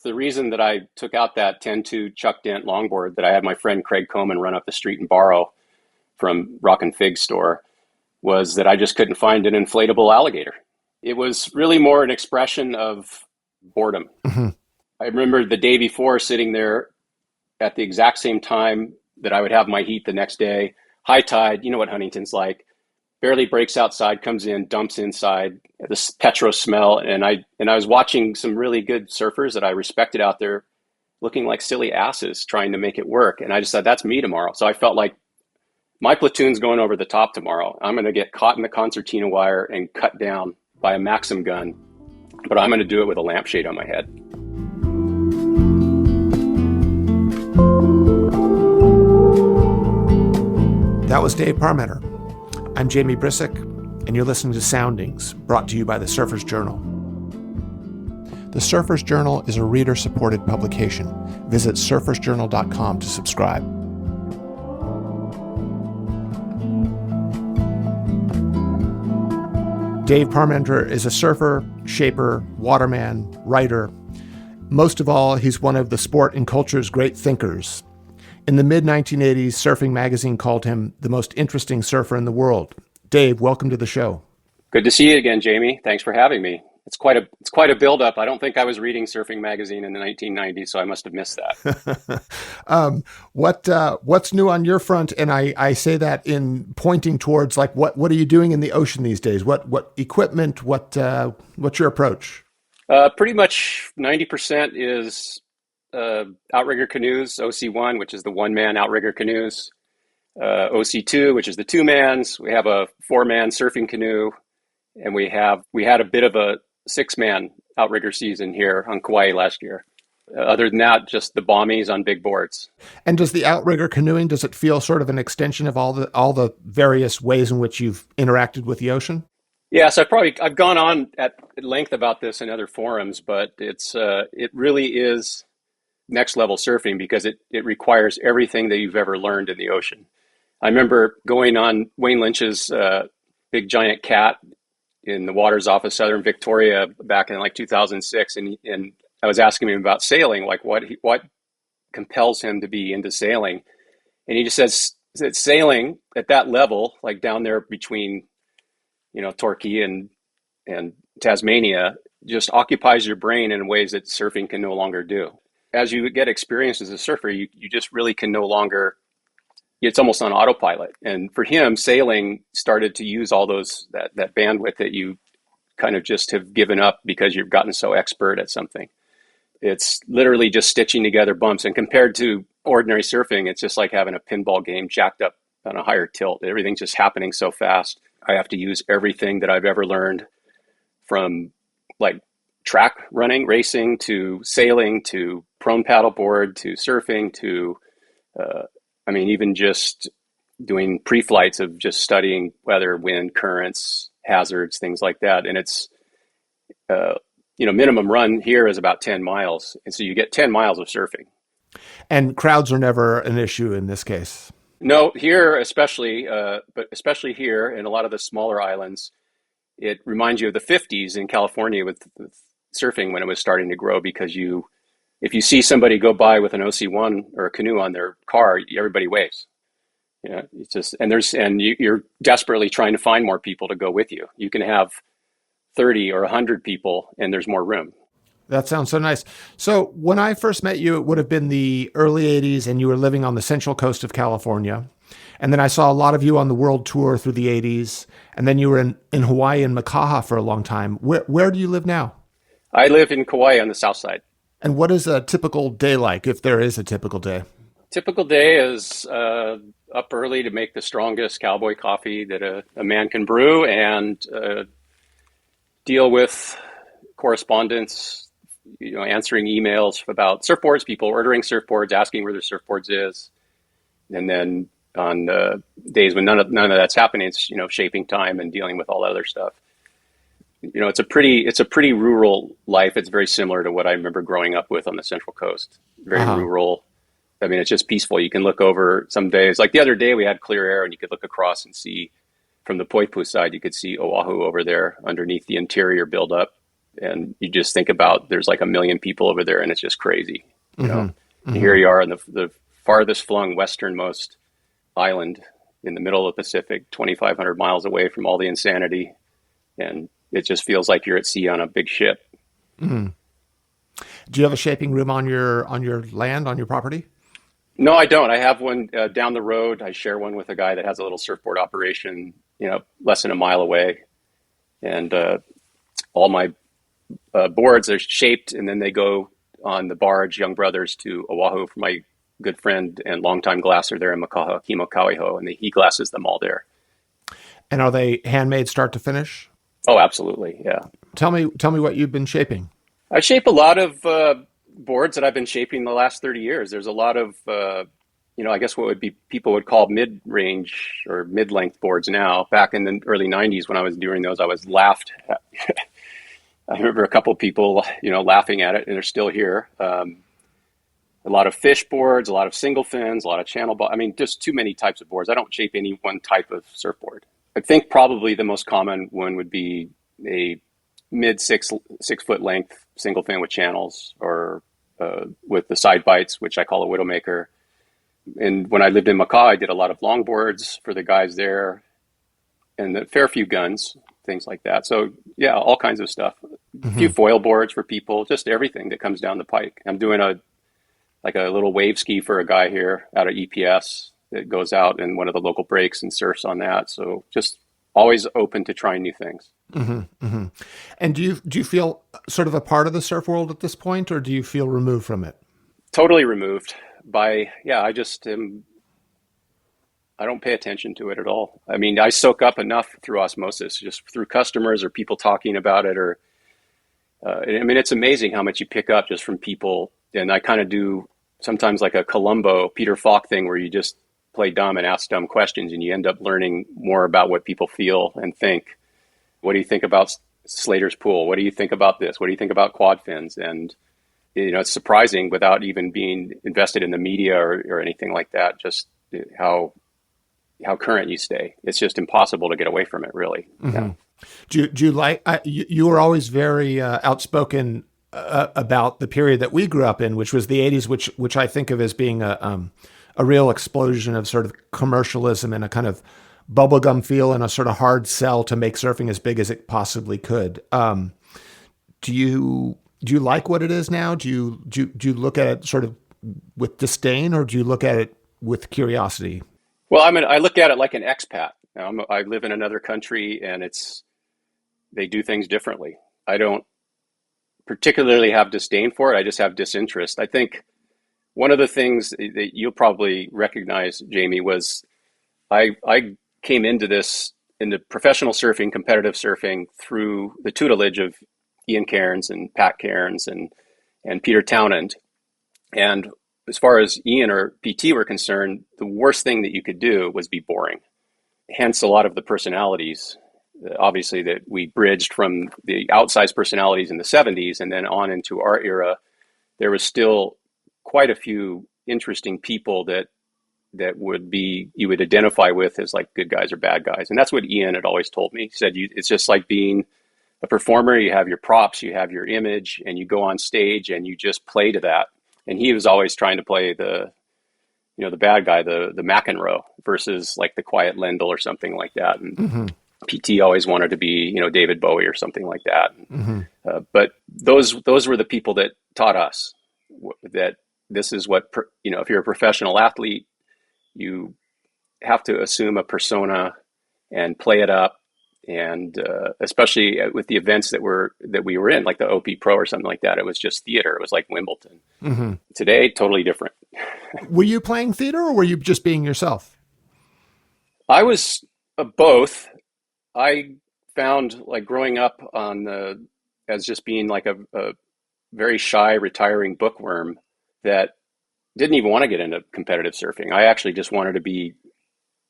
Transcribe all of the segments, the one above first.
The reason that I took out that 10-2 Chuck Dent longboard that I had my friend Craig Coleman run up the street and borrow from Rock and Fig store was that I just couldn't find an inflatable alligator. It was really more an expression of boredom. Mm-hmm. I remember the day before sitting there at the exact same time that I would have my heat the next day, high tide, you know what Huntington's like, barely breaks outside, comes in, dumps inside, this petro smell. And I was watching some really good surfers that I respected out there looking like silly asses trying to make it work. And I just said, that's me tomorrow. So I felt like my platoon's going over the top tomorrow. I'm going to get caught in the concertina wire and cut down by a Maxim gun, but I'm going to do it with a lampshade on my head. That was Dave Parmenter. I'm Jamie Brisick, and you're listening to Soundings, brought to you by the Surfer's Journal. The Surfer's Journal is a reader-supported publication. Visit surfersjournal.com to subscribe. Dave Parmenter is a surfer, shaper, waterman, writer. Most of all, he's one of the sport and culture's great thinkers. In the mid-1980s, Surfing Magazine called him the most interesting surfer in the world. Dave, welcome to the show. Good to see you again, Jamie. Thanks for having me. It's quite a build-up. I don't think I was reading Surfing Magazine in the 1990s, so I must have missed that. What's new on your front? And I say that in pointing towards like what are you doing in the ocean these days? What equipment? What's your approach? Pretty much 90% is outrigger canoes, OC1, which is the one-man outrigger canoes, OC2, which is the two-mans. We have a four-man surfing canoe, and we had a bit of a six-man outrigger season here on Kauai last year. Other than that, just the bommies on big boards. And does the outrigger canoeing, does it feel sort of an extension of all the various ways in which you've interacted with the ocean? Yes, I've gone on at length about this in other forums, but it really is next level surfing because it requires everything that you've ever learned in the ocean. I remember going on Wayne Lynch's big giant cat in the waters off of Southern Victoria back in like 2006. And I was asking him about sailing, like what compels him to be into sailing. And he just says that sailing at that level, like down there between, Torquay and Tasmania, just occupies your brain in ways that surfing can no longer do. As you get experience as a surfer, you just really can no longer, it's almost on autopilot. And for him, sailing started to use all that bandwidth that you kind of just have given up because you've gotten so expert at something. It's literally just stitching together bumps. And compared to ordinary surfing, it's just like having a pinball game jacked up on a higher tilt. Everything's just happening so fast. I have to use everything that I've ever learned from like track running, racing, to sailing, to prone paddleboard, to surfing, to even just doing pre-flights of just studying weather, wind, currents, hazards, things like that. And it's, minimum run here is about 10 miles. And so you get 10 miles of surfing. And crowds are never an issue in this case. No, here especially, but especially here in a lot of the smaller islands, it reminds you of the 50s in California with surfing when it was starting to grow, because if you see somebody go by with an OC1 or a canoe on their car, everybody waves. It's just, you're desperately trying to find more people to go with you. You can have 30 or 100 people and there's more room. That sounds so nice. So when I first met you, it would have been the early 80s and you were living on the central coast of California. And then I saw a lot of you on the world tour through the 80s. And then you were in Hawaii and Makaha for a long time. Where do you live now? I live in Kauai on the south side. And what is a typical day like, if there is a typical day? Typical day is up early to make the strongest cowboy coffee that a man can brew and deal with correspondence, answering emails about surfboards, people ordering surfboards, asking where their surfboards is. And then on days when none of that's happening, it's, shaping time and dealing with all that other stuff. It's a pretty rural life. It's very similar to what I remember growing up with on the Central Coast. Very rural. I mean, it's just peaceful. You can look over some days. Like the other day, we had clear air, and you could look across and see from the Poipu side. You could see Oahu over there underneath the interior buildup. And you just think about there's like a million people over there, and it's just crazy, you know. Mm-hmm. And here you are in the farthest flung westernmost island in the middle of the Pacific, 2,500 miles away from all the insanity, and it just feels like you're at sea on a big ship. Mm-hmm. Do you have a shaping room on your land, on your property? No, I don't. I have one down the road. I share one with a guy that has a little surfboard operation, you know, less than a mile away. And all my boards are shaped, and then they go on the barge, Young Brothers, to Oahu for my good friend and longtime glasser there in Makaha, Kimo Kauaiho, and he glasses them all there. And are they handmade start to finish? Oh, absolutely, yeah. Tell me what you've been shaping. I shape a lot of boards that I've been shaping the last 30 years. There's a lot of, you know, I guess what would be people would call mid-range or mid-length boards now. Back in the early 90s when I was doing those, I was laughed at. I remember a couple of people, you know, laughing at it, and they're still here. A lot of fish boards, a lot of single fins, a lot of channel I mean, just too many types of boards. I don't shape any one type of surfboard. I think probably the most common one would be a mid 6 foot length single fin with channels, or with the side bites, which I call a widowmaker. And when I lived in Macau, I did a lot of longboards for the guys there, and a fair few guns, things like that. So yeah, all kinds of stuff. Mm-hmm. A few foil boards for people, just everything that comes down the pike. I'm doing a little wave ski for a guy here out of EPS that goes out in one of the local breaks and surfs on that. So just always open to trying new things. Mm-hmm, mm-hmm. And do you feel sort of a part of the surf world at this point, or do you feel removed from it? Totally removed. I don't pay attention to it at all. I mean, I soak up enough through osmosis, just through customers or people talking about it, or I mean, it's amazing how much you pick up just from people. And I kind of do sometimes like a Columbo, Peter Falk thing, where you just play dumb and ask dumb questions, and you end up learning more about what people feel and think. What do you think about Slater's pool? What do you think about this? What do you think about quad fins? And, you know, it's surprising without even being invested in the media or anything like that, just how current you stay. It's just impossible to get away from it, really. Mm-hmm. Yeah. Do you like, you were always very outspoken about the period that we grew up in, which was the 80s, which I think of as being a real explosion of sort of commercialism and a kind of bubblegum feel and a sort of hard sell to make surfing as big as it possibly could. Do you like what it is now? Do you look at it sort of with disdain, or do you look at it with curiosity? Well, I look at it like an expat. I live in another country, and they do things differently. I don't particularly have disdain for it. I just have disinterest. I think one of the things that you'll probably recognize, Jamie, was I came into professional surfing, competitive surfing, through the tutelage of Ian Cairns and Pat Cairns and Peter Townend. And as far as Ian or PT were concerned, the worst thing that you could do was be boring. Hence a lot of the personalities, obviously, that we bridged from the outsized personalities in the 70s and then on into our era. There was still quite a few interesting people that you would identify with as like good guys or bad guys. And that's what Ian had always told me. He said, it's just like being a performer. You have your props, you have your image, and you go on stage and you just play to that. And he was always trying to play the bad guy, the McEnroe, versus like the quiet Lendl or something like that. And mm-hmm. PT always wanted to be, David Bowie or something like that. Mm-hmm. But those were the people that taught us that this is what, if you're a professional athlete, you have to assume a persona and play it up. And especially with the events that we were in, like the OP Pro or something like that, it was just theater. It was like Wimbledon. Mm-hmm. Today, totally different. Were you playing theater, or were you just being yourself? I was both. I found, like, growing up as just being like a very shy, retiring bookworm that didn't even want to get into competitive surfing. I actually just wanted to be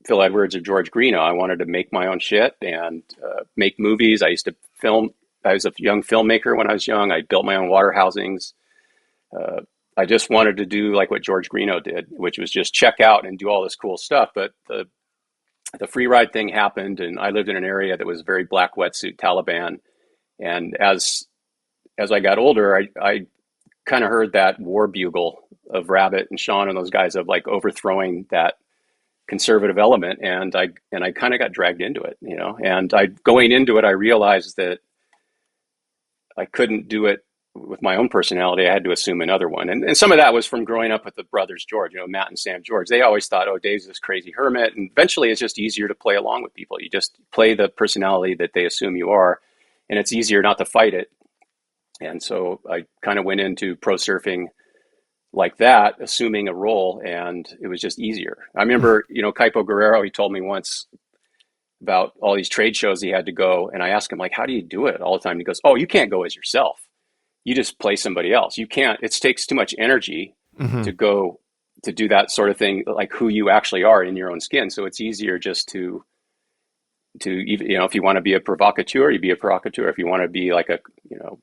Phil Edwards or George Greeno. I wanted to make my own shit and make movies. I used to film. I was a young filmmaker when I was young. I built my own water housings. I just wanted to do like what George Greeno did, which was just check out and do all this cool stuff. But the Freeride thing happened, and I lived in an area that was very black wetsuit Taliban. And as as I got older, I kind of heard that war bugle of Rabbit and Sean and those guys of like overthrowing that conservative element, and I kind of got dragged into it, you know. And I going into it, I realized that I couldn't do it with my own personality. I had to assume another one, and some of that was from growing up with the brothers George, you know, Matt and Sam George. They always thought, oh, Dave's this crazy hermit, and eventually it's just easier to play along with people. You just play the personality that they assume you are, and it's easier not to fight it. And so I kind of went into pro surfing like that, assuming a role, and it was just easier. I remember, you know, Kaipo Guerrero, he told me once about all these trade shows he had to go, and I asked him, like, how do you do it all the time? He goes, oh, you can't go as yourself. You just play somebody else. You can't, it takes too much energy to go to do that sort of thing, like who you actually are in your own skin. So it's easier just to even, you know, if you want to be a provocateur, you be a provocateur. If you want to be like a, you know,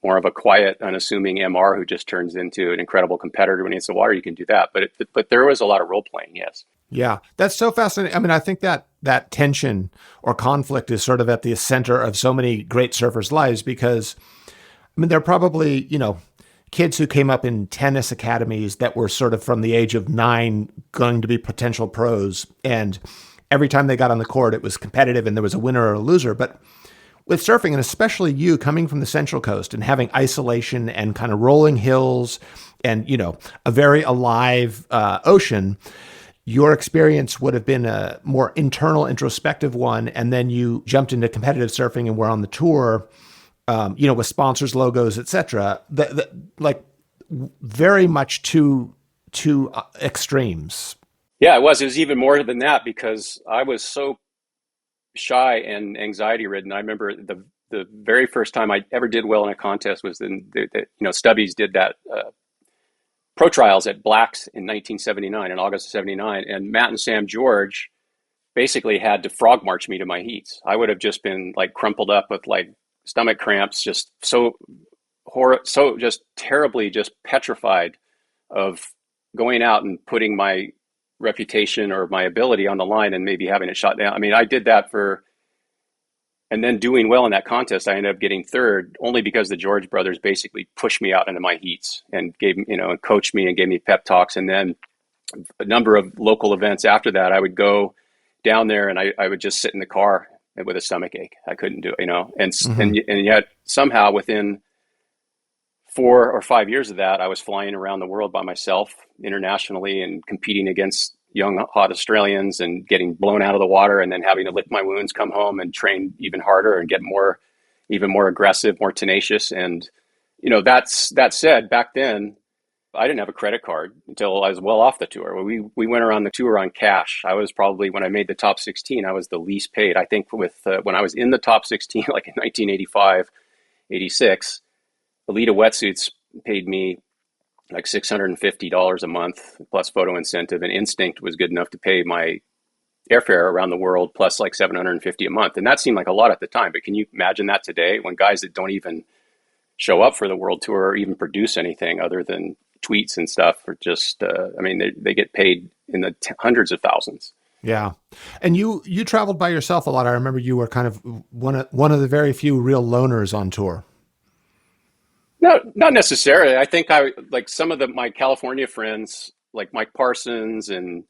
more of a quiet, unassuming MR who just turns into an incredible competitor when he hits the water, you can do that. But there was a lot of role playing, yes. Yeah, that's so fascinating. I mean, I think that tension or conflict is sort of at the center of so many great surfers' lives, because, I mean, they're probably, you know, kids who came up in tennis academies that were sort of from the age of 9 going to be potential pros. And every time they got on the court, it was competitive and there was a winner or a loser. But with surfing, and especially you coming from the Central Coast and having isolation and kind of rolling hills and, you know, a very alive ocean, your experience would have been a more internal, introspective one. And then you jumped into competitive surfing and were on the tour, you know, with sponsors, logos, etc. Like very much two extremes. Yeah, it was even more than that, because I was so shy and anxiety ridden. I remember the very first time I ever did well in a contest was in you know, Stubbies did that pro trials at Black's in 1979, in August of 79, and Matt and Sam George basically had to frog march me to my heats. I would have just been like crumpled up with like stomach cramps, just so just terribly just petrified of going out and putting my reputation or my ability on the line and maybe having it shot down. I mean, I did that and then doing well in that contest, I ended up getting third only because the George brothers basically pushed me out into my heats and gave, you know, and coached me and gave me pep talks. And then a number of local events after that, I would go down there and I would just sit in the car with a stomach ache. I couldn't do it, you know, and yet somehow within 4 or 5 years of that, I was flying around the world by myself internationally and competing against young, hot Australians and getting blown out of the water and then having to lick my wounds, come home and train even harder and get even more aggressive, more tenacious. And, you know, that said, back then, I didn't have a credit card until I was well off the tour. We went around the tour on cash. I was probably, when I made the top 16, I was the least paid. I think with when I was in the top 16, like in 1985, 86, Alita Wetsuits paid me like $650 a month plus photo incentive, and Instinct was good enough to pay my airfare around the world plus like $750 a month. And that seemed like a lot at the time, but can you imagine that today when guys that don't even show up for the world tour or even produce anything other than tweets and stuff are just, I mean, they get paid in the hundreds of thousands. Yeah. And you traveled by yourself a lot. I remember you were kind of one of the very few real loners on tour. No, not necessarily. I think I like some of my California friends, like Mike Parsons and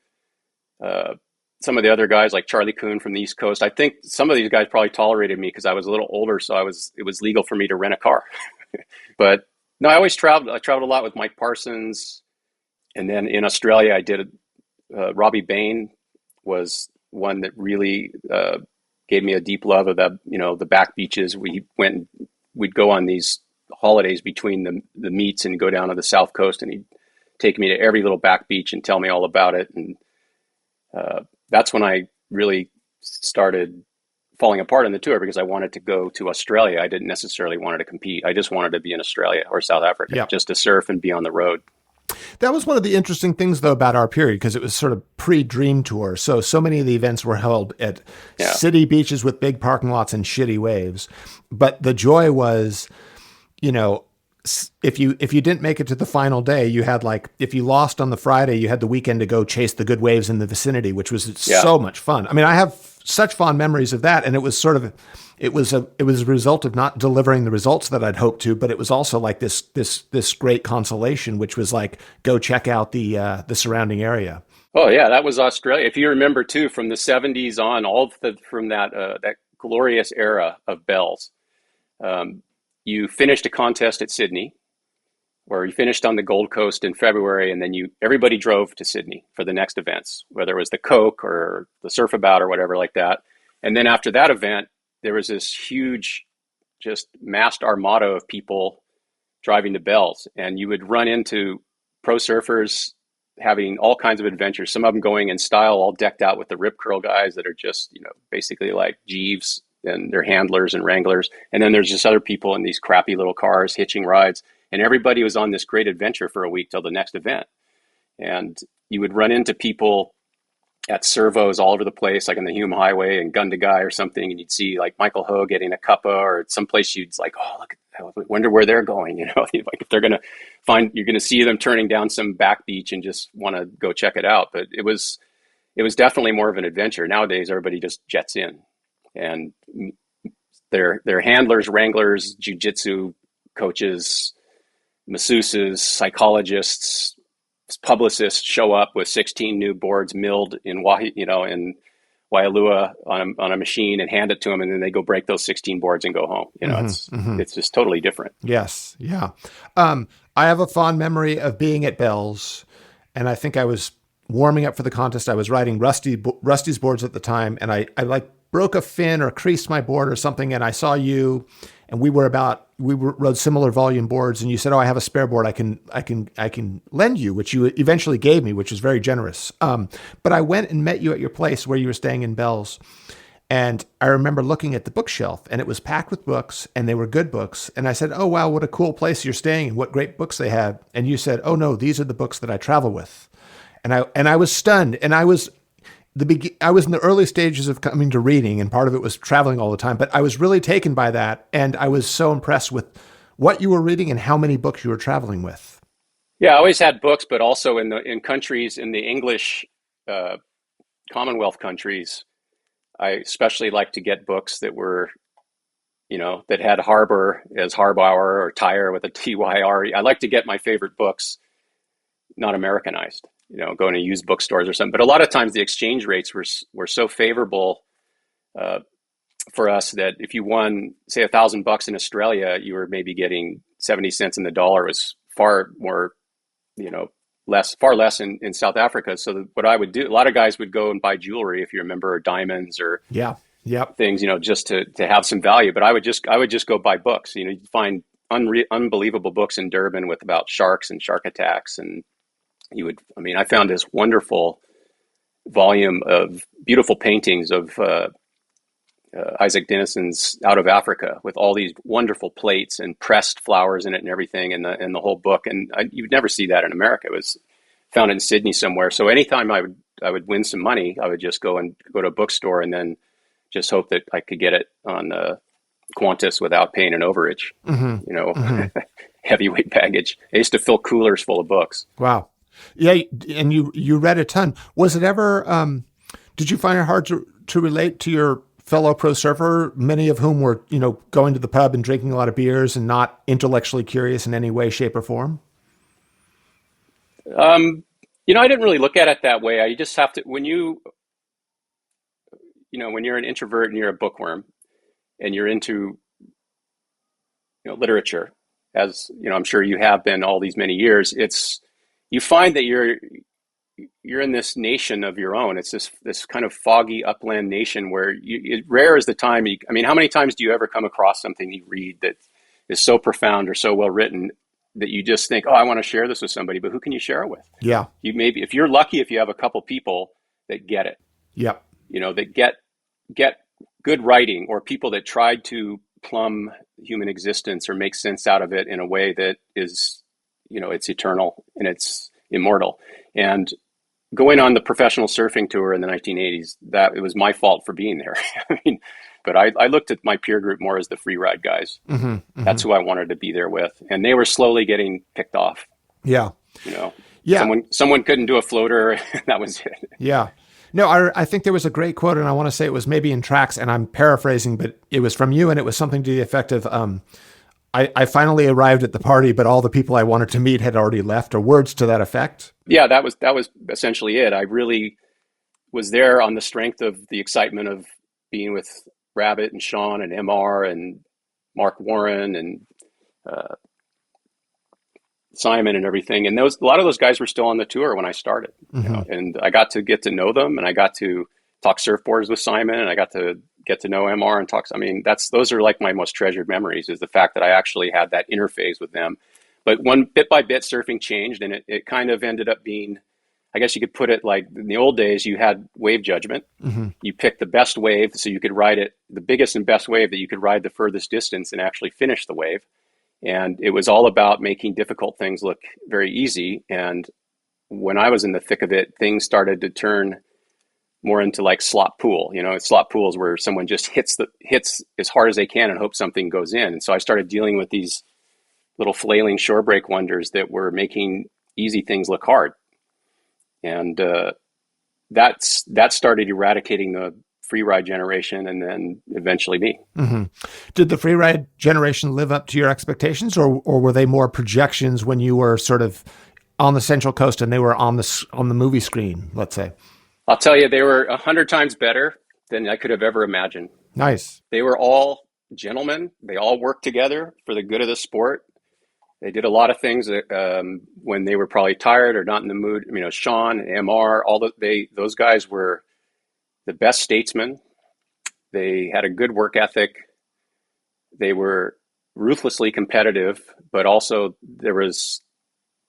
some of the other guys like Charlie Kuhn from the East Coast. I think some of these guys probably tolerated me because I was a little older, so it was legal for me to rent a car. But no, I always traveled. I traveled a lot with Mike Parsons, and then in Australia, I did. Robbie Bain was one that really gave me a deep love of the back beaches. We'd go on these holidays between the meets and go down to the South Coast, and he'd take me to every little back beach and tell me all about it. And that's when I really started falling apart on the tour, because I wanted to go to Australia. I didn't necessarily want to compete. I just wanted to be in Australia or South Africa, just to surf and be on the road. That was one of the interesting things, though, about our period, because it was sort of pre-Dream Tour. So many of the events were held at city beaches with big parking lots and shitty waves. But the joy was, you know, if you didn't make it to the final day, you had if you lost on the Friday, you had the weekend to go chase the good waves in the vicinity, which was so much fun. I mean, I have such fond memories of that. And it was sort of, it was a result of not delivering the results that I'd hoped to, but it was also like this great consolation, which was like, go check out the surrounding area. Oh yeah, that was Australia. If you remember too, from the '70s on, from that glorious era of bells, you finished a contest at Sydney, or you finished on the Gold Coast in February, and then everybody drove to Sydney for the next events, whether it was the Coke or the Surfabout or whatever like that. And then after that event, there was this huge, just massed armada of people driving to Bells, and you would run into pro surfers having all kinds of adventures, some of them going in style, all decked out with the rip curl guys that are just, basically like Jeeves and their handlers and wranglers. And then there's just other people in these crappy little cars hitching rides. And everybody was on this great adventure for a week till the next event. And you would run into people at servos all over the place, like on the Hume Highway and Gun to Guy or something. And you'd see like Michael Ho getting a cuppa, or someplace you'd like, oh, look, I wonder where they're going. Like if they're going to you're going to see them turning down some back beach and just want to go check it out. But it was definitely more of an adventure. Nowadays, everybody just jets in, and their handlers, wranglers, jiu-jitsu coaches, masseuses, psychologists, publicists show up with 16 new boards milled in Waialua on a machine and hand it to them, and then they go break those 16 boards and go home. It's just totally different. Yes, yeah. I have a fond memory of being at Bell's, and I think I was warming up for the contest. I was riding Rusty's boards at the time, and I like broke a fin or creased my board or something, and I saw you, and we rode similar volume boards, and you said, "Oh, I have a spare board I can lend you," which you eventually gave me, which was very generous. But I went and met you at your place where you were staying in Bells, and I remember looking at the bookshelf, and it was packed with books, and they were good books. And I said, "Oh wow, what a cool place you're staying, and what great books they had." And you said, "Oh no, these are the books that I travel with," and I was stunned, and I was in the early stages of coming to reading, and part of it was traveling all the time, but I was really taken by that. And I was so impressed with what you were reading and how many books you were traveling with. Yeah, I always had books, but also in countries, in the English Commonwealth countries, I especially like to get books that were, that had harbor as harbauer or tire with a TYR. I like to get my favorite books not Americanized. Going to used bookstores or something. But a lot of times the exchange rates were so favorable for us that if you won, say, $1,000 in Australia, you were maybe getting 70 cents in the dollar. It was far more, far less in South Africa. So what I would do, a lot of guys would go and buy jewelry, if you remember, or diamonds or things, just to have some value. But I would just go buy books. You'd find unbelievable books in Durban about sharks and shark attacks, and I found this wonderful volume of beautiful paintings of Isaac Denison's Out of Africa, with all these wonderful plates and pressed flowers in it and everything, and the whole book. And you'd never see that in America. It was found in Sydney somewhere. So anytime I would win some money, I would just go to a bookstore and then just hope that I could get it on Qantas without paying an overage. Heavyweight baggage. I used to fill coolers full of books. Wow. Yeah, and you read a ton. Was it ever? Did you find it hard to relate to your fellow pro surfer, many of whom were going to the pub and drinking a lot of beers and not intellectually curious in any way, shape, or form? I didn't really look at it that way. You just have to when you're an introvert and you're a bookworm, and you're into literature, as I'm sure you have been all these many years. You find that you're in this nation of your own. It's this kind of foggy upland nation where rare is the time. How many times do you ever come across something you read that is so profound or so well written that you just think, oh, I want to share this with somebody, but who can you share it with? Yeah. If you're lucky, if you have a couple people that get it. Yep. That get good writing, or people that tried to plumb human existence or make sense out of it in a way that is, it's eternal and it's immortal. And going on the professional surfing tour in the 1980s, that it was my fault for being there. But I looked at my peer group more as the Freeride guys. Mm-hmm, mm-hmm. That's who I wanted to be there with. And they were slowly getting picked off. Yeah. Yeah. Someone couldn't do a floater. That was it. Yeah. No, I think there was a great quote, and I want to say it was maybe in Tracks, and I'm paraphrasing, but it was from you, and it was something to the effect of, I finally arrived at the party, but all the people I wanted to meet had already left, or words to that effect. Yeah, that was essentially it. I really was there on the strength of the excitement of being with Rabbit and Sean and MR and Mark Warren and Simon and everything. And a lot of those guys were still on the tour when I started, and I got to get to know them, and I got to talk surfboards with Simon, and I got to get to know MR and talk. I mean, those are like my most treasured memories, is the fact that I actually had that interface with them. But bit by bit, surfing changed, and it kind of ended up being, I guess you could put it like in the old days, you had wave judgment. You picked the best wave, so you could ride it, the biggest and best wave that you could ride the furthest distance and actually finish the wave. And it was all about making difficult things look very easy. And when I was in the thick of it, things started to turn more into like slot pool. Slot pools where someone just hits as hard as they can and hope something goes in. And so I started dealing with these little flailing shore break wonders that were making easy things look hard. And that started eradicating the Freeride generation, and then eventually me. Did the Freeride generation live up to your expectations, or were they more projections when you were sort of on the Central Coast and they were on the movie screen, let's say? I'll tell you, they were 100 times better than I could have ever imagined. Nice. They were all gentlemen. They all worked together for the good of the sport. They did a lot of things that, when they were probably tired or not in the mood. Sean, MR, those guys were the best statesmen. They had a good work ethic. They were ruthlessly competitive, but also there was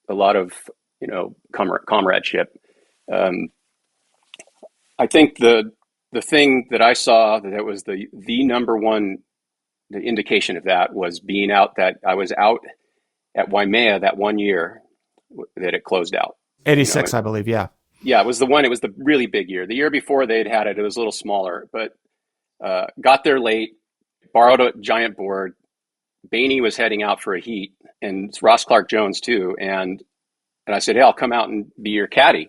a lot of, comradeship. I think the thing that I saw that was the number one indication of that was I was out at Waimea that one year that it closed out. 86, I believe. Yeah. Yeah, it was the really big year. The year before they'd had it, it was a little smaller, but got there late, borrowed a giant board. Bainey was heading out for a heat, and Ross Clark Jones too. And I said, hey, I'll come out and be your caddy.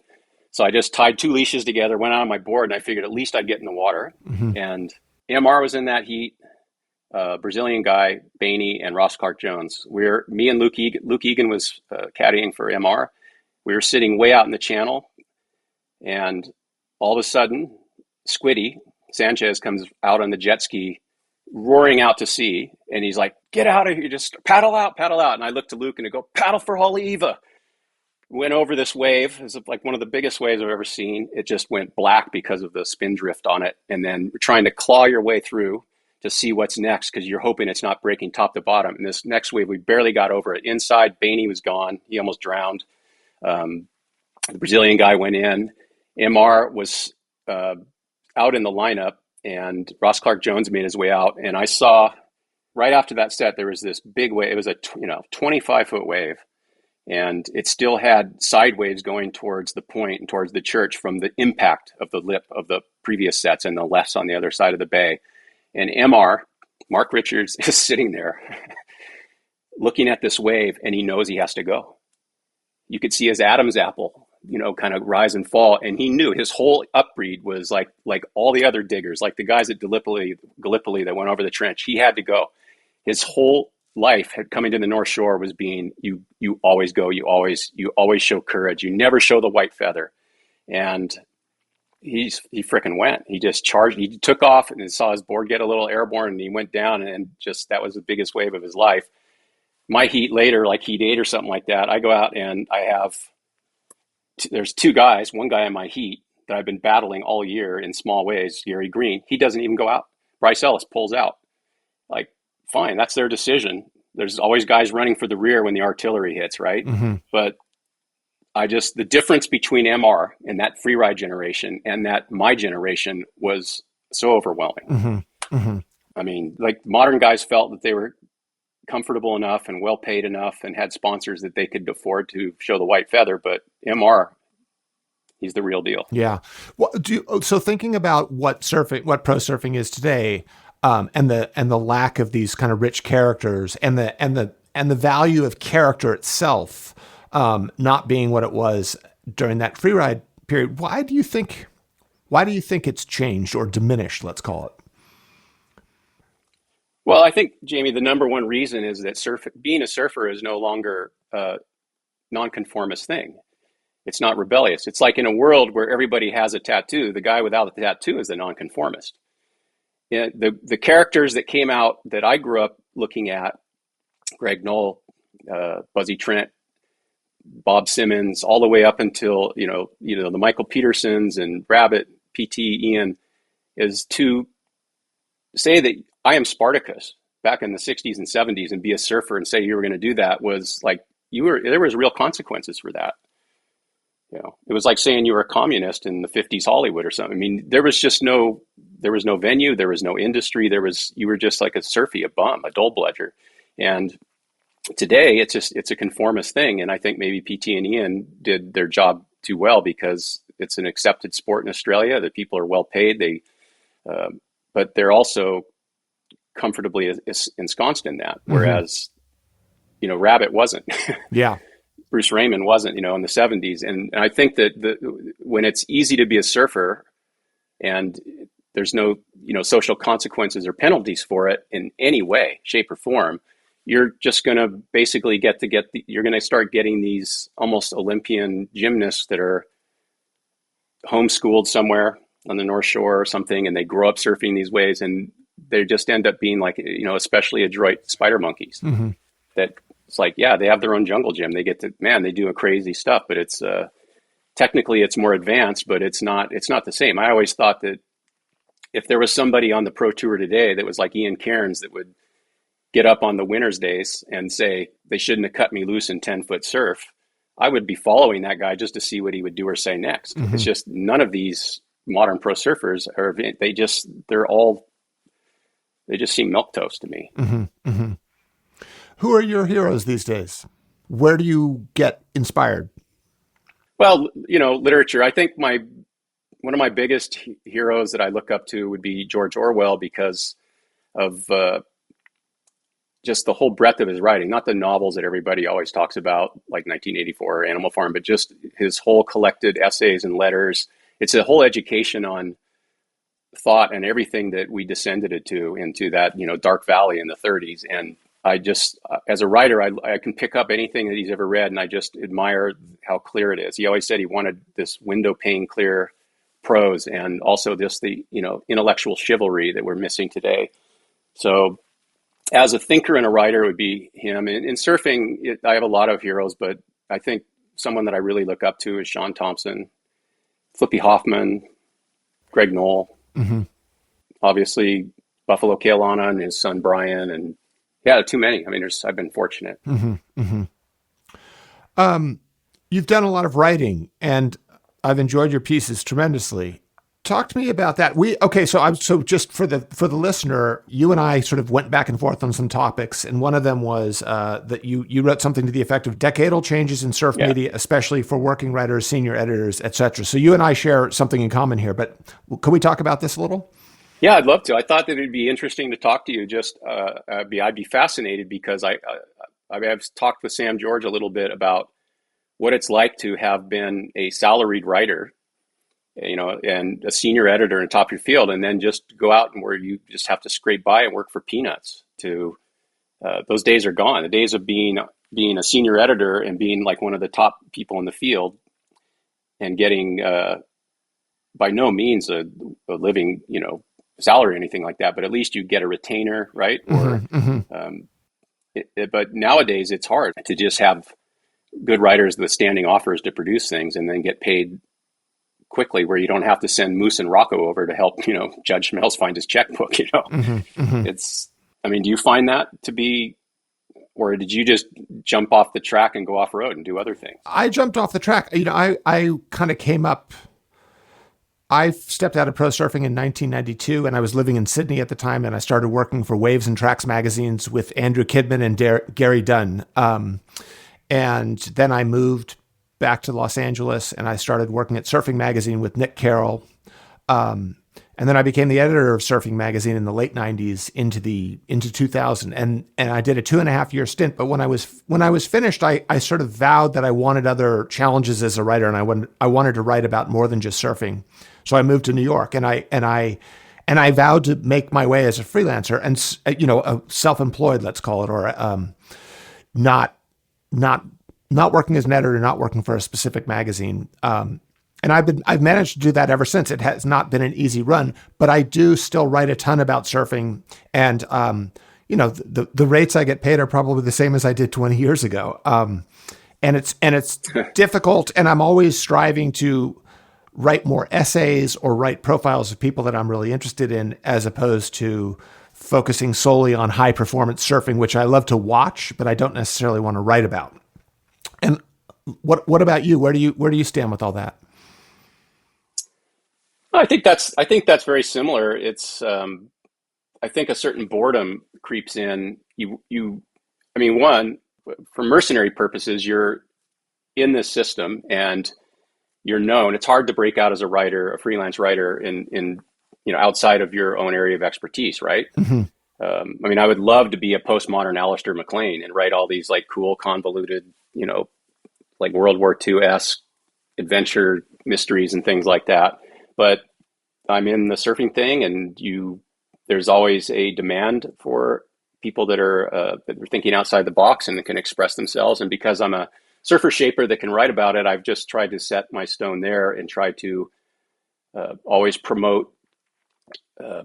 So I just tied 2 leashes together, went out on my board, and I figured at least I'd get in the water. And MR was in that heat, Brazilian guy, Bainey, and Ross Clark Jones. Me and Luke Egan was caddying for MR. We were sitting way out in the channel. And all of a sudden, Squiddy Sanchez comes out on the jet ski, roaring out to sea. And he's like, get out of here, just paddle out, paddle out. And I looked to Luke and I go, paddle for Haleiwa. Went over this wave. It was like one of the biggest waves I've ever seen. It just went black because of the spin drift on it. And then trying to claw your way through to see what's next, because you're hoping it's not breaking top to bottom. And this next wave, we barely got over it. Inside, Bainey was gone. He almost drowned. The Brazilian guy went in. MR was out in the lineup, and Ross Clark Jones made his way out. And I saw right after that set, there was this big wave. It was a 25-foot wave, and it still had side waves going towards the point and towards the church from the impact of the lip of the previous sets and the lefts on the other side of the bay. And MR, Mark Richards, is sitting there looking at this wave, and he knows he has to go. You could see his Adam's apple, kind of rise and fall. And he knew his whole upbreed was like all the other diggers, like the guys at Gallipoli that went over the trench. He had to go. His whole life coming to the North Shore was being, you always go, you always show courage. You never show the white feather. And he frickin' went. He just charged. He took off and saw his board get a little airborne, and he went down, and just that was the biggest wave of his life. My heat later, like heat 8 or something like that, I go out and there's 2 guys, one guy in my heat that I've been battling all year in small ways, Gary Green. He doesn't even go out. Bryce Ellis pulls out. Like, fine, that's their decision. There's always guys running for the rear when the artillery hits, right? But the difference between MR and that Freeride generation and that my generation was so overwhelming. I mean, like, modern guys felt that they were comfortable enough and well paid enough and had sponsors that they could afford to show the white feather, but MR, he's the real deal. Yeah. Well, so thinking about what pro surfing is today, and the lack of these kind of rich characters and the value of character itself, not being what it was during that Freeride period, why do you think Why do you think it's changed or diminished, let's call it? Well, I think, Jamie, the number one reason is that being a surfer is no longer a nonconformist thing. It's not rebellious. It's like in a world where everybody has a tattoo, the guy without a tattoo is the nonconformist. Yeah, the characters that came out that I grew up looking at, Greg Knoll, Buzzy Trent, Bob Simmons, all the way up until the Michael Petersons and Rabbit, PT, Ian, is to say that I am Spartacus back in the 60s and 70s and be a surfer and say you were going to do that was like there was real consequences for that. It was like saying you were a communist in the 50s Hollywood or something. I mean, there was no venue, there was no industry, you were just like a bum, a dull bludger. And today it's a conformist thing. And I think maybe PT and Ian did their job too well because it's an accepted sport in Australia, that people are well paid. But they're also comfortably ensconced in that. Whereas, Rabbit wasn't. Yeah. Bruce Raymond wasn't, in the 70s. And I think that when it's easy to be a surfer and there's no, social consequences or penalties for it in any way, shape or form, you're just going to basically you're going to start getting these almost Olympian gymnasts that are homeschooled somewhere on the North Shore or something, and they grow up surfing these waves, and they just end up being like, especially adroit spider monkeys. Mm-hmm. That it's like, yeah, they have their own jungle gym. They they do a crazy stuff, but it's technically it's more advanced, but it's not the same. I always thought that if there was somebody on the pro tour today that was like Ian Cairns that would get up on the winter's days and say they shouldn't have cut me loose in 10-foot surf, I would be following that guy just to see what he would do or say next. Mm-hmm. It's just none of these modern pro surfers they just seem milquetoast to me. Mm-hmm. Mm-hmm. Who are your heroes these days? Where do you get inspired? Well, literature. I think one of my biggest heroes that I look up to would be George Orwell because of just the whole breadth of his writing, not the novels that everybody always talks about, like 1984 or Animal Farm, but just his whole collected essays and letters. It's a whole education on thought and everything that we descended into that, dark valley in the 30s. And I just, as a writer, I can pick up anything that he's ever read, and I just admire how clear it is. He always said he wanted this window pane clear prose, and also just the, intellectual chivalry that we're missing today. So as a thinker and a writer, it would be him. In surfing, I have a lot of heroes, but I think someone that I really look up to is Sean Thompson, Flippy Hoffman, Greg Knoll, mm-hmm. Obviously Buffalo Keaulana and his son Brian, and yeah, too many. I mean, I've been fortunate. Mm-hmm. Mm-hmm. You've done a lot of writing, and I've enjoyed your pieces tremendously. Talk to me about that. So just for the listener, you and I sort of went back and forth on some topics, and one of them was that you wrote something to the effect of decadal changes in surf media, especially for working writers, senior editors, etc. So you and I share something in common here, but can we talk about this a little? Yeah, I'd love to. I thought that it'd be interesting to talk to you. I'd be fascinated because I've talked with Sam George a little bit about what it's like to have been a salaried writer, and a senior editor in top of your field, and then just go out and where you just have to scrape by and work for peanuts. Those days are gone. The days of being a senior editor and being like one of the top people in the field and getting by no means a living, salary or anything like that, but at least you get a retainer, right? But nowadays it's hard to just have good writers with standing offers to produce things and then get paid quickly, where you don't have to send Moose and Rocco over to help, Judge Schmelz find his checkbook, do you find that to be, or did you just jump off the track and go off road and do other things? I jumped off the track. I kind of came up, I stepped out of pro surfing in 1992, and I was living in Sydney at the time, and I started working for Waves and Tracks magazines with Andrew Kidman and Gary Dunn. And then I moved back to Los Angeles, and I started working at Surfing Magazine with Nick Carroll. And And then I became the editor of Surfing Magazine in the late '90s into 2000, and I did a 2.5 year stint. But when I was finished, I sort of vowed that I wanted other challenges as a writer, and I wanted to write about more than just surfing. So I moved to New York, and I vowed to make my way as a freelancer and a self-employed, let's call it, or not working as an editor, not working for a specific magazine. And I've managed to do that ever since. It has not been an easy run, but I do still write a ton about surfing. And, the rates I get paid are probably the same as I did 20 years ago. And it's difficult. And I'm always striving to write more essays or write profiles of people that I'm really interested in, as opposed to focusing solely on high performance surfing, which I love to watch, but I don't necessarily want to write about. And what about you? Where do you stand with all that? I think that's very similar. It's I think a certain boredom creeps in. I mean, one, for mercenary purposes, you're in this system and you're known. It's hard to break out as a writer, a freelance writer, in outside of your own area of expertise, right? Mm-hmm. I mean, I would love to be a postmodern Alistair MacLean and write all these like cool, convoluted, like World War II-esque adventure mysteries and things like that. But I'm in the surfing thing, and there's always a demand for people that are thinking outside the box and that can express themselves. And because I'm a surfer shaper that can write about it, I've just tried to set my stone there and try to always promote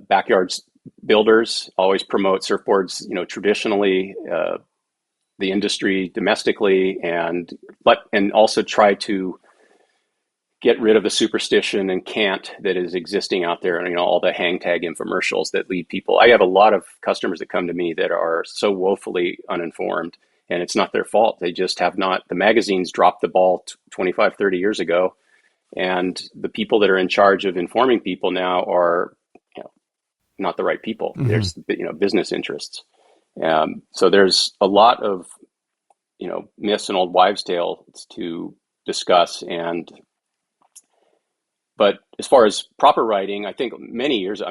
backyards builders, always promote surfboards, traditionally, the industry domestically, and also try to get rid of the superstition and cant that is existing out there, and all the hang tag infomercials that lead people. I have a lot of customers that come to me that are so woefully uninformed, and it's not their fault. They just have not. The magazines dropped the ball 25, 30 years ago, and the people that are in charge of informing people now are not the right people. Mm-hmm. There's business interests. So there's a lot of myths and old wives' tales to discuss. But as far as proper writing, I think many years, I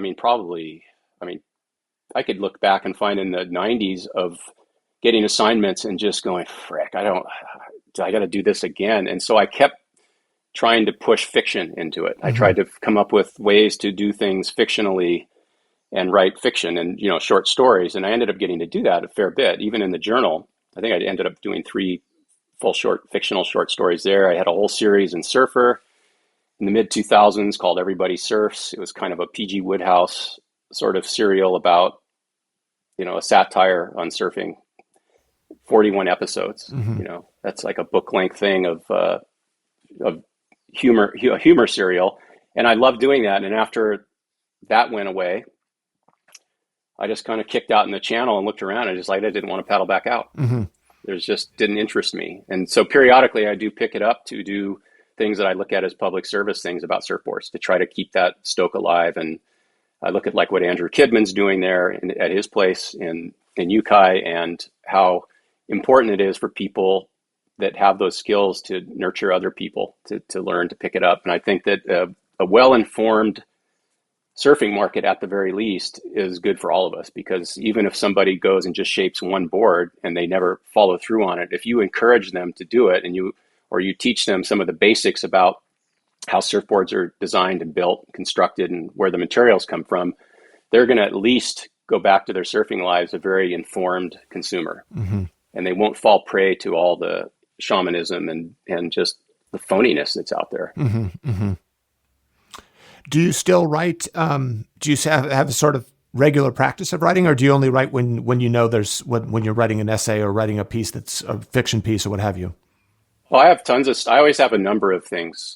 could look back and find in the 90s of getting assignments and just going, frick, I got to do this again. And so I kept trying to push fiction into it. Mm-hmm. I tried to come up with ways to do things fictionally and write fiction and, short stories. And I ended up getting to do that a fair bit, even in the journal. I think I ended up doing 3 full fictional short stories there. I had a whole series in Surfer in the mid 2000s called Everybody Surfs. It was kind of a PG Woodhouse sort of serial about, a satire on surfing, 41 episodes. Mm-hmm. That's like a book length thing of humor, a humor serial. And I loved doing that. And after that went away, I just kind of kicked out in the channel and looked around and I didn't want to paddle back out. Mm-hmm. There's just didn't interest me. And so periodically I do pick it up to do things that I look at as public service things about surfboards to try to keep that stoke alive. And I look at like what Andrew Kidman's doing there at his place in Kauai, and how important it is for people that have those skills to nurture other people to learn to pick it up. And I think that a well-informed surfing market at the very least is good for all of us, because even if somebody goes and just shapes one board and they never follow through on it, if you encourage them to do it and you teach them some of the basics about how surfboards are designed and built, constructed, and where the materials come from, they're going to at least go back to their surfing lives a very informed consumer. Mm-hmm. And they won't fall prey to all the shamanism and just the phoniness that's out there. Mm-hmm. Mm-hmm. Do you still write? Do you have a sort of regular practice of writing, or do you only write when when you're writing an essay or writing a piece that's a fiction piece or what have you? Well, I always have a number of things,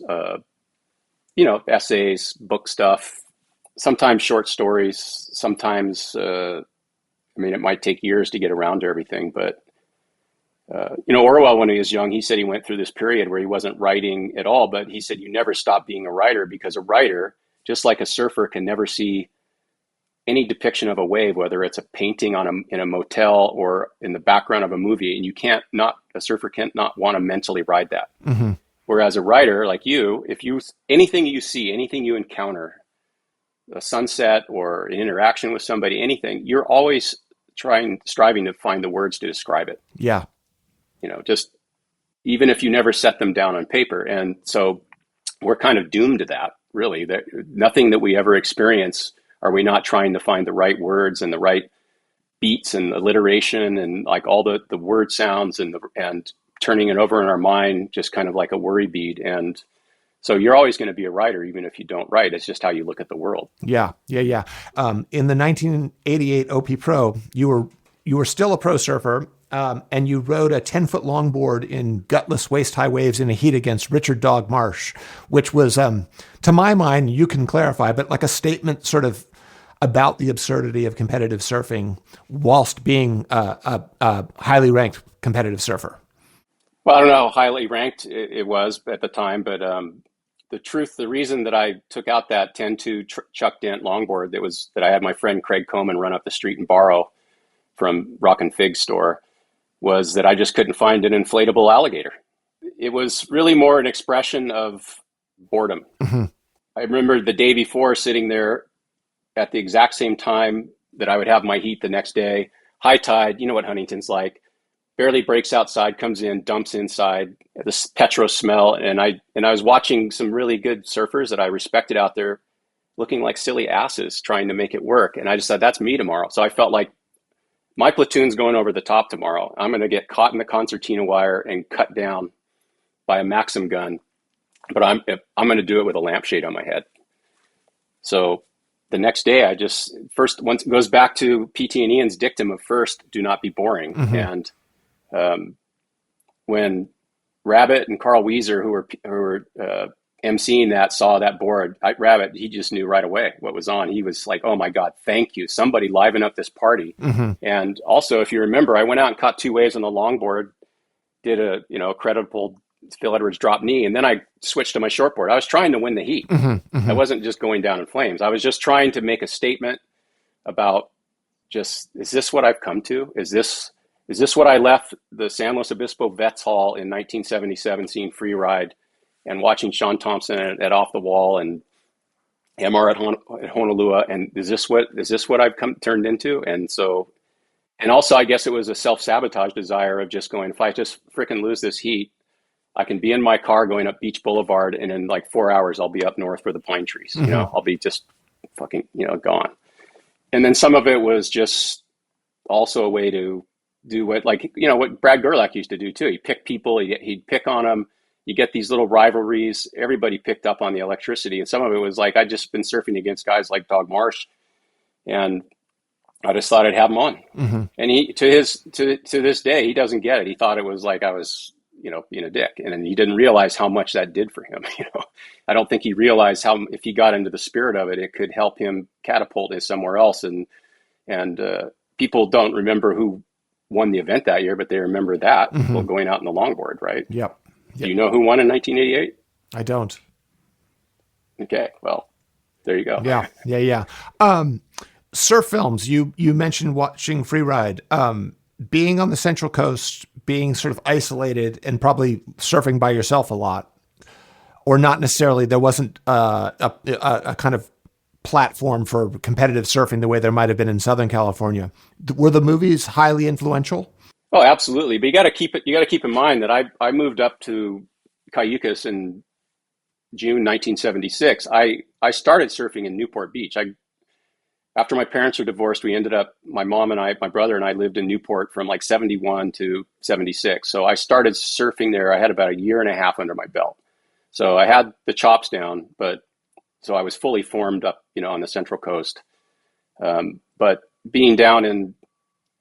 essays, book stuff, sometimes short stories, sometimes, it might take years to get around to everything, but, Orwell, when he was young, he said he went through this period where he wasn't writing at all, but he said, you never stop being a writer, because a writer, just like a surfer, can never see any depiction of a wave, whether it's a painting in a motel or in the background of a movie, and a surfer can't not want to mentally ride that. Mm-hmm. Whereas a writer like you, anything you see, anything you encounter, a sunset or an interaction with somebody, anything, you're always striving to find the words to describe it. Yeah. Just even if you never set them down on paper. And so we're kind of doomed to that, really. That nothing that we ever experience are we not trying to find the right words and the right beats and alliteration and like all the word sounds and turning it over in our mind, just kind of like a worry bead. And so you're always going to be a writer, even if you don't write. It's just how you look at the world. Yeah. In the 1988 OP Pro, you were still a pro surfer, and you rode a 10-foot longboard in gutless waist-high waves in a heat against Richard Dog Marsh, which was, to my mind, you can clarify, but like a statement sort of about the absurdity of competitive surfing whilst being a highly ranked competitive surfer. Well, I don't know how highly ranked it was at the time, but the reason that I took out that 10-2 Chuck Dent longboard that I had my friend Craig Coleman run up the street and borrow from Rock and Fig store was that I just couldn't find an inflatable alligator. It was really more an expression of boredom. Mm-hmm. I remember the day before sitting there at the exact same time that I would have my heat the next day, high tide, you know what Huntington's like, barely breaks outside, comes in, dumps inside, this petro smell. And I was watching some really good surfers that I respected out there looking like silly asses trying to make it work. And I just said, that's me tomorrow. So I felt like my platoon's going over the top tomorrow. I'm going to get caught in the concertina wire and cut down by a Maxim gun, but I'm going to do it with a lampshade on my head. So the next day, once it goes back to PT and Ian's dictum of first, do not be boring. Mm-hmm. And when Rabbit and Carl Weiser, who were emceeing that, saw that board, Rabbit, he just knew right away what was on. He was like, oh my God, thank you. Somebody liven up this party. Mm-hmm. And also, if you remember, I went out and caught 2 waves on the longboard, did a credible Phil Edwards drop knee, and then I switched to my shortboard. I was trying to win the heat. Mm-hmm. Mm-hmm. I wasn't just going down in flames. I was just trying to make a statement about is this what I've come to? Is this what I left the San Luis Obispo Vets Hall in 1977, seeing Freeride and watching Sean Thompson at Off the Wall and MR at Honolulu? And is this what I've turned into? And so, and also, I guess it was a self-sabotage desire of just going, if I just freaking lose this heat, I can be in my car going up Beach Boulevard, and in like 4 hours, I'll be up north for the pine trees. Mm-hmm. I'll be just fucking, gone. And then some of it was just also a way to do what Brad Gerlach used to do too. He'd pick people, he'd pick on them. You get these little rivalries. Everybody picked up on the electricity. And some of it was like, I'd just been surfing against guys like Dog Marsh, and I just thought I'd have him on. Mm-hmm. And he, to this day, he doesn't get it. He thought it was like I was, being a dick. And then he didn't realize how much that did for him. I don't think he realized how, if he got into the spirit of it, it could help him catapult it somewhere else. And people don't remember who won the event that year, but they remember that people going out in the longboard, right? Yep. Do you know who won in 1988? I don't. Okay. Well, there you go. Yeah. Surf films. You mentioned watching Freeride. Being on the Central Coast, being sort of isolated and probably surfing by yourself a lot, or not necessarily, there wasn't a kind of platform for competitive surfing the way there might have been in Southern California. Were the movies highly influential? Oh, absolutely. But you got to keep in mind that I moved up to Cayucas in June 1976. I started surfing in Newport Beach. After my parents were divorced, my mom and my brother and I lived in Newport from like 71 to 76. So I started surfing there. I had about a year and a half under my belt. So I had the chops down, so I was fully formed up, on the Central Coast. But being down in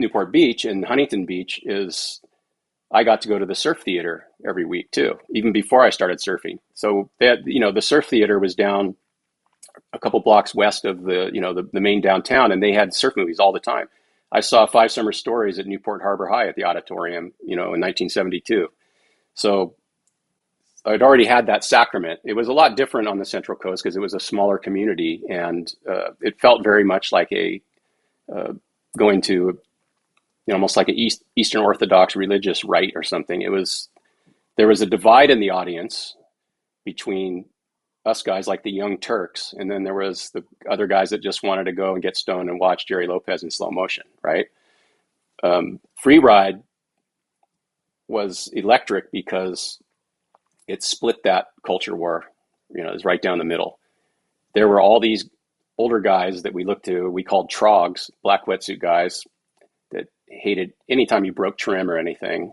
Newport Beach and Huntington Beach I got to go to the surf theater every week too, even before I started surfing. So that, the surf theater was down a couple blocks west of the main downtown, and they had surf movies all the time. I saw 5 Summer Stories at Newport Harbor High at the auditorium, in 1972. So I'd already had that sacrament. It was a lot different on the Central Coast because it was a smaller community, and it felt very much like going to, almost like an Eastern Orthodox religious rite or something. There was a divide in the audience between us guys like the Young Turks, and then there was the other guys that just wanted to go and get stoned and watch Jerry Lopez in slow motion, right? Freeride was electric because it split that culture war. It was right down the middle. There were all these older guys that we looked to, we called trogs, black wetsuit guys, that hated anytime you broke trim or anything,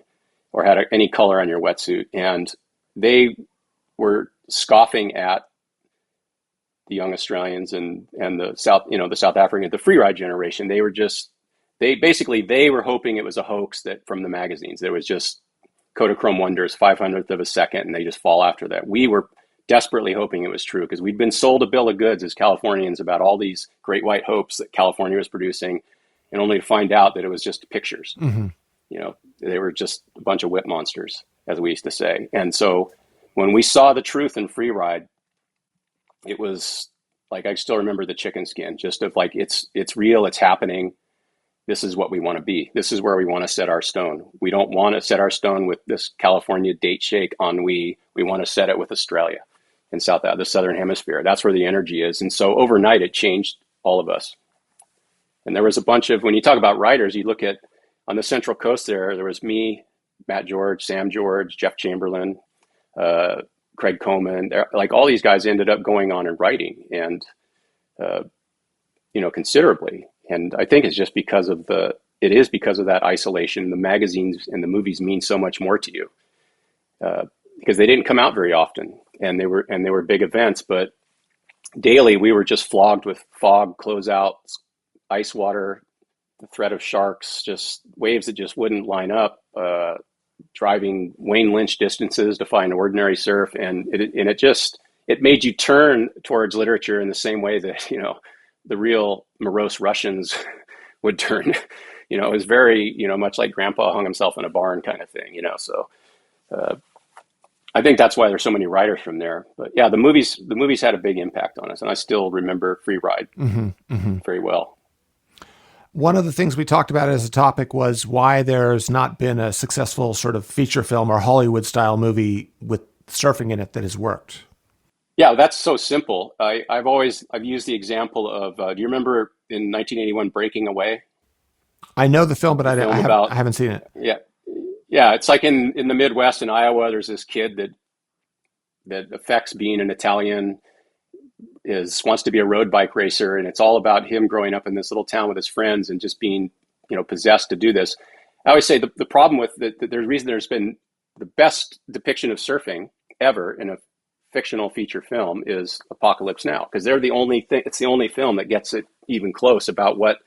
or had any color on your wetsuit. And they were scoffing at the young Australians and the South African, the Freeride generation. They were hoping it was a hoax that from the magazines. There was just Kodachrome wonders, 500th of a second, and they just fall after that. We were desperately hoping it was true because we'd been sold a bill of goods as Californians about all these great white hopes that California was producing, and only to find out that it was just pictures. Mm-hmm. They were just a bunch of whip monsters, as we used to say. And so when we saw the truth in Freeride, it was like, I still remember the chicken skin, just of like, it's real, it's happening. This is what we want to be. This is where we want to set our stone. We don't want to set our stone with this California date shake ennui. We want to set it with Australia and the Southern Hemisphere. That's where the energy is. And so overnight, it changed all of us. And there was a bunch of, when you talk about writers, you look at, on the Central Coast there was me, Matt George, Sam George, Jeff Chamberlain, Craig Coleman. Like all these guys ended up going on and writing and, considerably. And I think it's just because of that isolation. The magazines and the movies mean so much more to you because they didn't come out very often, and they were big events. But daily, we were just flogged with fog, closeouts, ice water, the threat of sharks, just waves that just wouldn't line up. Driving Wayne Lynch distances to find ordinary surf, and it made you turn towards literature in the same way that the real morose Russians would turn. It was very, much like Grandpa hung himself in a barn kind of thing, So I think that's why there's so many writers from there. But yeah, the movies had a big impact on us, and I still remember Freeride very well. One of the things we talked about as a topic was why there's not been a successful sort of feature film or Hollywood style movie with surfing in it that has worked. Yeah, that's so simple. I've used the example of, do you remember in 1981 Breaking Away? I know the film, but I haven't seen it. Yeah. Yeah. It's like in the Midwest in Iowa, there's this kid that affects being an Italian, wants to be a road bike racer. And it's all about him growing up in this little town with his friends and just being, possessed to do this. I always say the problem with there's been the best depiction of surfing ever in a fictional feature film is Apocalypse Now, because they're the only thing. It's the only film that gets it even close about what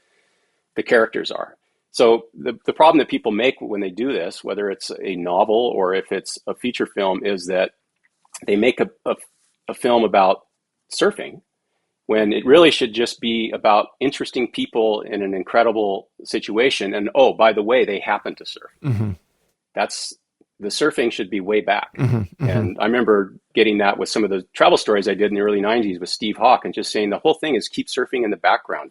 the characters are. So the problem that people make when they do this, whether it's a novel or if it's a feature film, is that they make a film about surfing when it really should just be about interesting people in an incredible situation. And oh, by the way, they happen to surf. Mm-hmm. The surfing should be way back. Mm-hmm, mm-hmm. And I remember getting that with some of the travel stories I did in the early 90s with Steve Hawk, and just saying the whole thing is keep surfing in the background.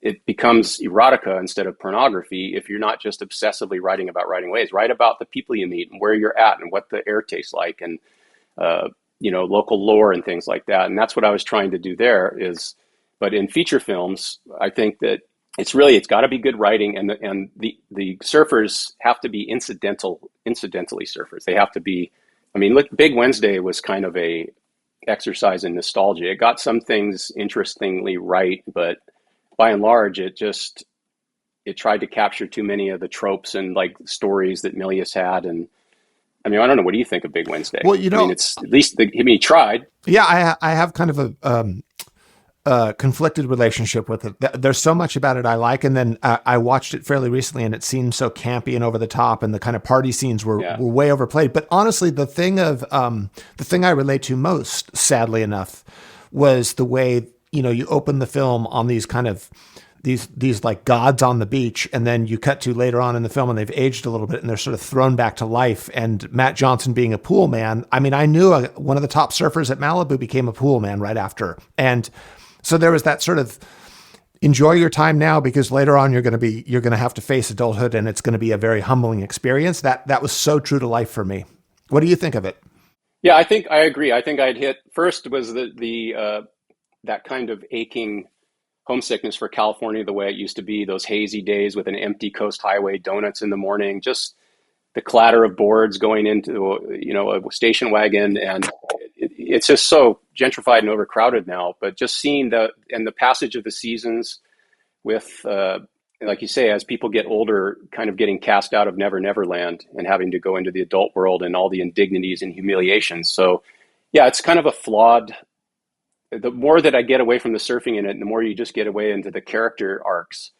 It becomes erotica instead of pornography if you're not just obsessively writing about riding waves. Write about the people you meet and where you're at and what the air tastes like, and local lore and things like that. And that's what I was trying to do there. But in feature films, I think that it's got to be good writing, and the surfers have to be incidentally surfers. They have to be. I mean, look, Big Wednesday was kind of a exercise in nostalgia. It got some things interestingly right, but by and large, it tried to capture too many of the tropes and like stories that Milius had. And I mean, I don't know. What do you think of Big Wednesday? Well, it's at least he tried. Yeah, I have kind of a conflicted relationship with it. There's so much about it I like, and then I watched it fairly recently, and it seemed so campy and over the top, and the kind of party scenes were way overplayed. But honestly, the thing I relate to most, sadly enough, was the way you open the film on these kind of these like gods on the beach, and then you cut to later on in the film and they've aged a little bit and they're sort of thrown back to life. And Matt Johnson being a pool man, I mean, I knew one of the top surfers at Malibu became a pool man right after. And so there was that sort of enjoy your time now, because later on you're going to have to face adulthood, and it's going to be a very humbling experience. That was so true to life for me. What do you think of it? Yeah, I think I agree. I think I'd hit first was the that kind of aching homesickness for California the way it used to be, those hazy days with an empty coast highway, donuts in the morning, just the clatter of boards going into a station wagon, and it's just so gentrified and overcrowded now. But just seeing the passage of the seasons with like you say, as people get older, kind of getting cast out of Never Never Land and having to go into the adult world and all the indignities and humiliations. So yeah, it's kind of a flawed. The more that I get away from the surfing in it, the more you just get away into the character arcs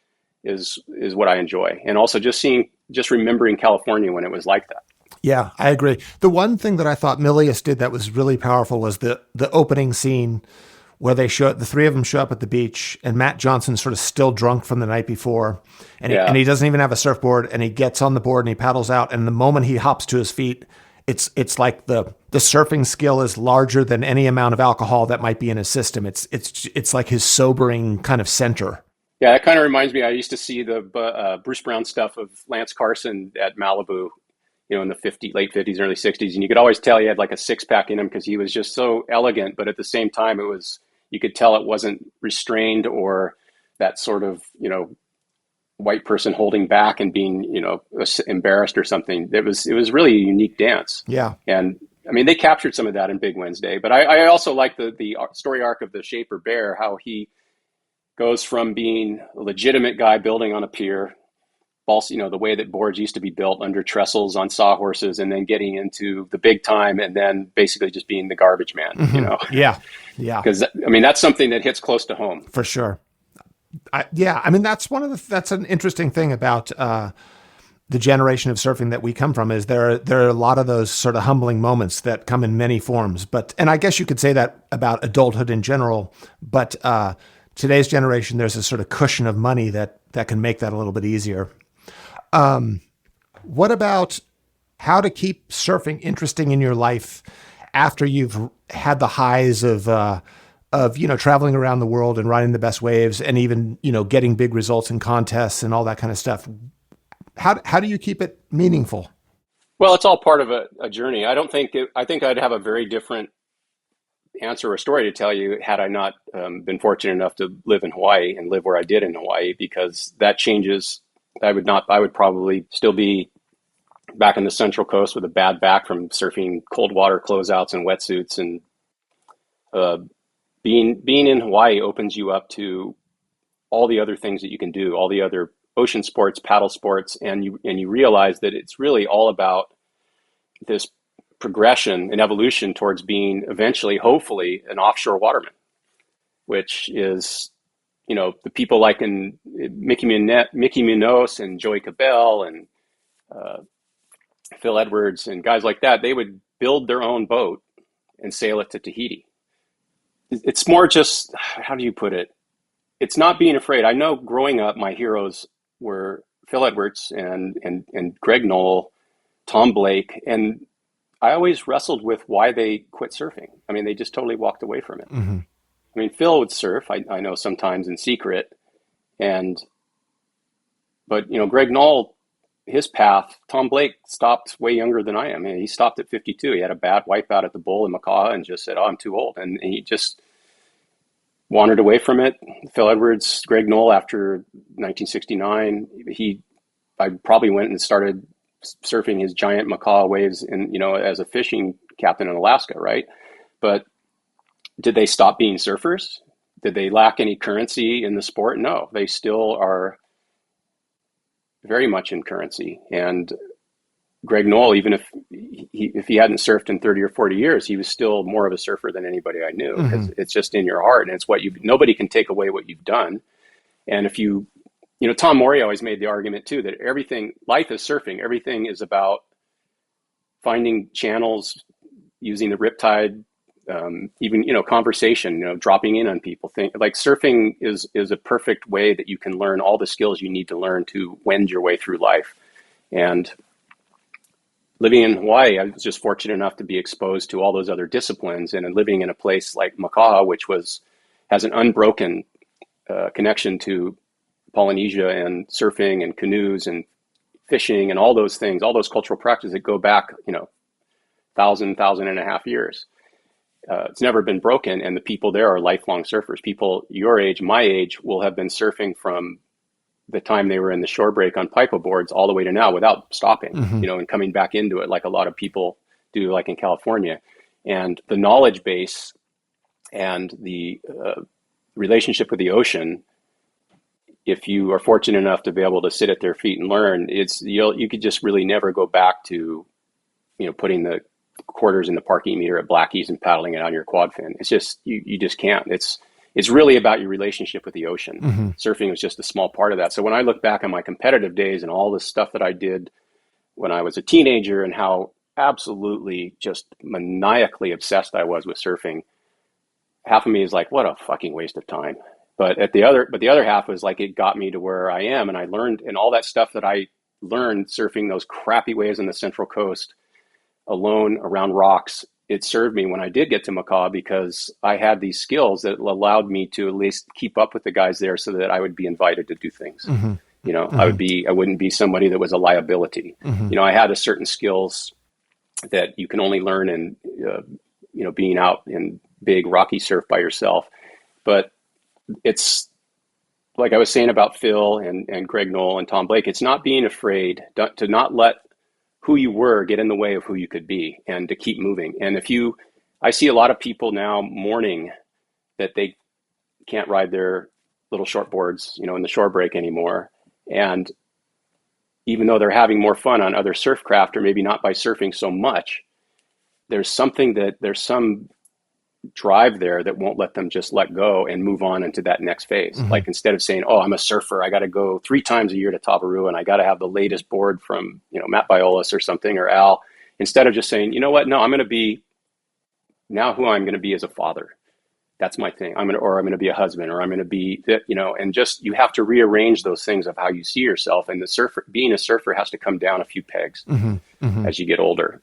is what I enjoy. And also just remembering California when it was like that. Yeah, I agree. The one thing that I thought Milius did that was really powerful was the opening scene where the three of them show up at the beach, and Matt Johnson's sort of still drunk from the night before, and he doesn't even have a surfboard, and he gets on the board and he paddles out, and the moment he hops to his feet, it's like the surfing skill is larger than any amount of alcohol that might be in his system. It's like his sobering kind of center. Yeah, that kind of reminds me. I used to see the Bruce Brown stuff of Lance Carson at Malibu, in the late 50s, early 60s, and you could always tell he had like a six pack in him because he was just so elegant. But at the same time, you could tell it wasn't restrained or that sort of white person holding back and being embarrassed or something. It was really a unique dance. Yeah, and I mean they captured some of that in Big Wednesday. But I also like the story arc of the Shaper Bear, how he goes from being a legitimate guy building on a pier, the way that boards used to be built under trestles on sawhorses, and then getting into the big time, and then basically just being the garbage man. Mm-hmm. Yeah. Because I mean that's something that hits close to home for sure. I mean that's an interesting thing about the generation of surfing that we come from is there are a lot of those sort of humbling moments that come in many forms. And I guess you could say that about adulthood in general, but today's generation, there's a sort of cushion of money that can make that a little bit easier. What about how to keep surfing interesting in your life after you've had the highs of traveling around the world and riding the best waves and even, getting big results in contests and all that kind of stuff? How do you keep it meaningful? Well, it's all part of a journey. I think I'd have a very different answer or story to tell you had I not been fortunate enough to live in Hawaii and live where I did in Hawaii, because that changes. I would probably still be back on the Central Coast with a bad back from surfing cold water closeouts and wetsuits. And being in Hawaii opens you up to all the other things that you can do, all the other ocean sports, paddle sports, and you realize that it's really all about this progression and evolution towards being eventually, hopefully, an offshore waterman, which is, the people like in Mickey Munoz and Joey Cabell and Phil Edwards and guys like that, they would build their own boat and sail it to Tahiti. It's more just, how do you put it? It's not being afraid. I know growing up, my heroes were Phil Edwards and Greg Knoll, Tom Blake, and I always wrestled with why they quit surfing. I mean, they just totally walked away from it. Mm-hmm. I mean, Phil would surf, I know sometimes in secret, but Greg Knoll, his path, Tom Blake stopped way younger than I am. I mean, he stopped at 52. He had a bad wipeout at the Bull in Makaha and just said, "Oh, I'm too old," and he just wandered away from it. Phil Edwards, Greg Knoll, after 1969, I probably went and started surfing his giant Makaha waves as a fishing captain in Alaska, right? But did they stop being surfers? Did they lack any currency in the sport? No, they still are very much in currency. And Greg Knoll, even if he hadn't surfed in 30 or 40 years, he was still more of a surfer than anybody I knew, because it's just in your heart, and it's nobody can take away what you've done. And if Tom Morey always made the argument too, that life is surfing. Everything is about finding channels, using the riptide, even, conversation, dropping in on people. Like surfing is a perfect way that you can learn all the skills you need to learn to wend your way through life. And living in Hawaii, I was just fortunate enough to be exposed to all those other disciplines, and living in a place like Makaha, which has an unbroken connection to Polynesia and surfing and canoes and fishing and all those things, all those cultural practices that go back, thousand and a half years. It's never been broken, and the people there are lifelong surfers. People your age, my age, will have been surfing from the time they were in the shore break on paddleboards all the way to now without stopping, and coming back into it like a lot of people do, like in California. And the knowledge base and the relationship with the ocean, if you are fortunate enough to be able to sit at their feet and learn, you could just really never go back to, putting the quarters in the parking meter at Blackie's and paddling it on your quad fin. It's just, you just can't. It's really about your relationship with the ocean. Surfing was just a small part of that. So when I look back on my competitive days and all the stuff that I did when I was a teenager and how absolutely just maniacally obsessed I was with surfing, half of me is like, what a fucking waste of time. But the other half was like, it got me to where I am. And I learned, and all that stuff that I learned surfing those crappy waves on the Central Coast alone around rocks, it served me when I did get to Macaw, because I had these skills that allowed me to at least keep up with the guys there so that I would be invited to do things. I wouldn't be somebody that was a liability. I had a certain skills that you can only learn in, being out in big rocky surf by yourself. But it's like I was saying about Phil and Greg Knoll and Tom Blake, it's not being afraid to not let who you were get in the way of who you could be, and to keep moving. And I see a lot of people now mourning that they can't ride their little shortboards, in the shore break anymore. And even though they're having more fun on other surf craft, or maybe not by surfing so much, there's some drive there that won't let them just let go and move on into that next phase. Like, instead of saying, oh, I'm a surfer, I got to go 3 times a year to Tabarua and I got to have the latest board from, Matt Biolas or something, or Al, instead of just saying, you know what, no, I'm going to be now who I'm going to be as a father. That's my thing. I'm going to be a husband, or I'm going to be, and just, you have to rearrange those things of how you see yourself. And being a surfer has to come down a few pegs as you get older.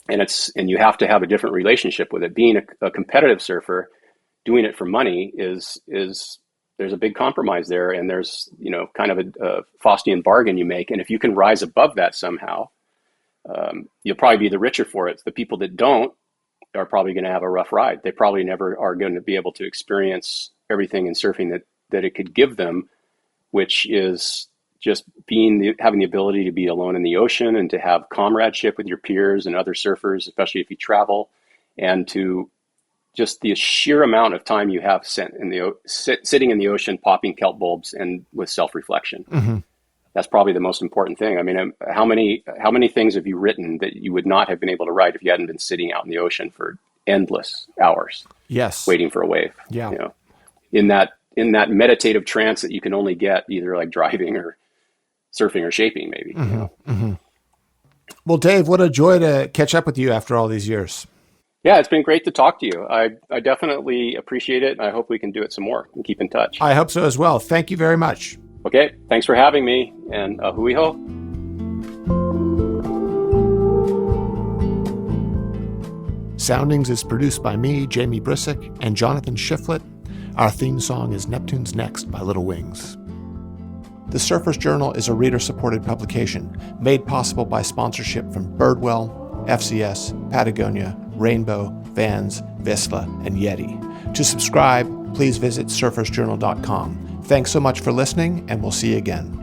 And you have to have a different relationship with it. Being a competitive surfer, doing it for money is there's a big compromise there, and there's kind of a Faustian bargain you make. And if you can rise above that somehow, you'll probably be the richer for it. The people that don't are probably going to have a rough ride. They probably never are going to be able to experience everything in surfing that it could give them, which is just having the ability to be alone in the ocean, and to have comradeship with your peers and other surfers, especially if you travel, and to just the sheer amount of time you have sitting in the ocean, popping kelp bulbs, and with self-reflection. That's probably the most important thing. I mean, how many things have you written that you would not have been able to write if you hadn't been sitting out in the ocean for endless hours? Yes. Waiting for a wave. Yeah. In that meditative trance that you can only get either like driving or surfing or shaping, maybe. Well, Dave, what a joy to catch up with you after all these years. Yeah, it's been great to talk to you. I definitely appreciate it. And I hope we can do it some more and keep in touch. I hope so as well. Thank you very much. Okay. Thanks for having me, and hui ho. Soundings is produced by me, Jamie Brisick, and Jonathan Shiflett. Our theme song is Neptune's Next by Little Wings. The Surfer's Journal is a reader-supported publication made possible by sponsorship from Birdwell, FCS, Patagonia, Rainbow, Vans, Vissla, and Yeti. To subscribe, please visit surfersjournal.com. Thanks so much for listening, and we'll see you again.